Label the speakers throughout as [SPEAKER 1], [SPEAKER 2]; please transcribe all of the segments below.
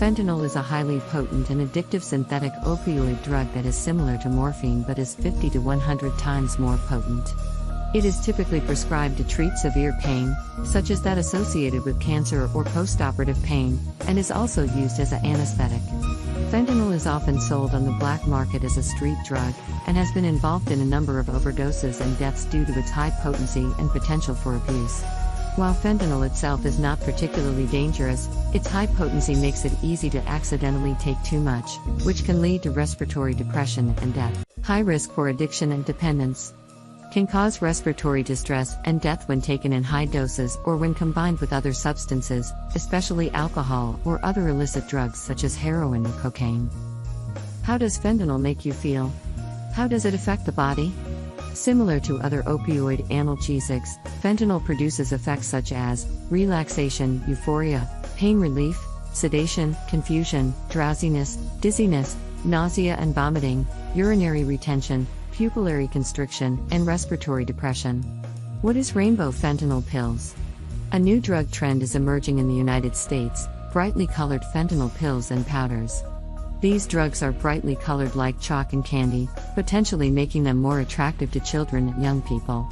[SPEAKER 1] Fentanyl is a highly potent and addictive synthetic opioid drug that is similar to morphine but is 50 to 100 times more potent. It is typically prescribed to treat severe pain, such as that associated with cancer or postoperative pain, and is also used as an anesthetic. Fentanyl is often sold on the black market as a street drug, and has been involved in a number of overdoses and deaths due to its high potency and potential for abuse. While fentanyl itself is not particularly dangerous, its high potency makes it easy to accidentally take too much, which can lead to respiratory depression and death. High risk for addiction and dependence. Can cause respiratory distress and death when taken in high doses or when combined with other substances, especially alcohol or other illicit drugs such as heroin or cocaine. How does fentanyl make you feel? How does it affect the body? Similar to other opioid analgesics, fentanyl produces effects such as relaxation, euphoria, pain relief, sedation, confusion, drowsiness, dizziness, nausea and vomiting, urinary retention, pupillary constriction, and respiratory depression. What is rainbow fentanyl pills? A new drug trend is emerging in the United States: brightly colored fentanyl pills and powders. These drugs are brightly colored like chalk and candy, potentially making them more attractive to children and young people.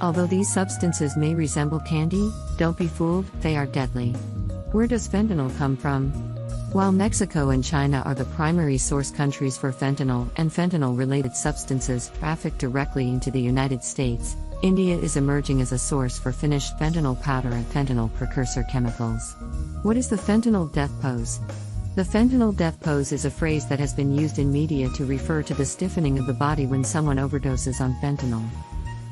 [SPEAKER 1] Although these substances may resemble candy, don't be fooled, they are deadly. Where does fentanyl come from? While Mexico and China are the primary source countries for fentanyl and fentanyl-related substances trafficked directly into the United States, India is emerging as a source for finished fentanyl powder and fentanyl precursor chemicals. What is the fentanyl death pose? The fentanyl death pose is a phrase that has been used in media to refer to the stiffening of the body when someone overdoses on fentanyl.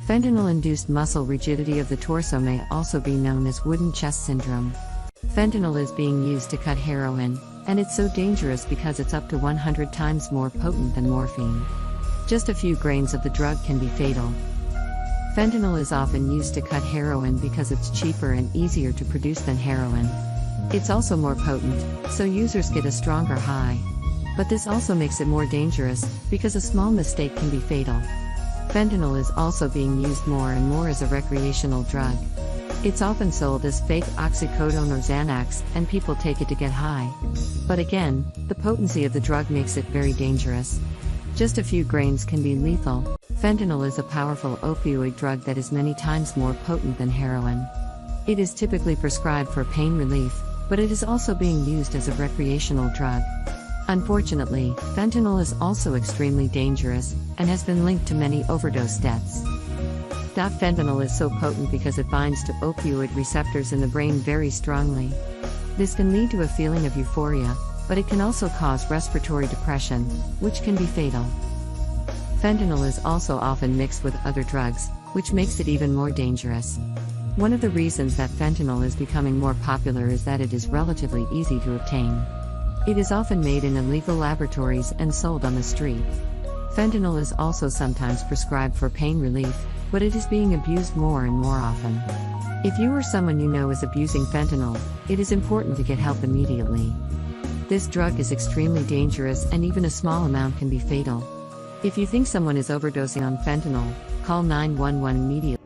[SPEAKER 1] Fentanyl-induced muscle rigidity of the torso may also be known as wooden chest syndrome. Fentanyl is being used to cut heroin, and it's so dangerous because it's up to 100 times more potent than morphine. Just a few grains of the drug can be fatal. Fentanyl is often used to cut heroin because it's cheaper and easier to produce than heroin. It's also more potent, so users get a stronger high. But this also makes it more dangerous, because a small mistake can be fatal. Fentanyl is also being used more and more as a recreational drug. It's often sold as fake oxycodone or Xanax, and people take it to get high. But again, the potency of the drug makes it very dangerous. Just a few grains can be lethal. Fentanyl is a powerful opioid drug that is many times more potent than heroin. It is typically prescribed for pain relief, but it is also being used as a recreational drug. Unfortunately, fentanyl is also extremely dangerous, and has been linked to many overdose deaths. Fentanyl is so potent because it binds to opioid receptors in the brain very strongly. This can lead to a feeling of euphoria, but it can also cause respiratory depression, which can be fatal. Fentanyl is also often mixed with other drugs, which makes it even more dangerous. One of the reasons that fentanyl is becoming more popular is that it is relatively easy to obtain. It is often made in illegal laboratories and sold on the street. Fentanyl is also sometimes prescribed for pain relief, but it is being abused more and more often. If you or someone you know is abusing fentanyl, it is important to get help immediately. This drug is extremely dangerous, and even a small amount can be fatal. If you think someone is overdosing on fentanyl, call 911 immediately.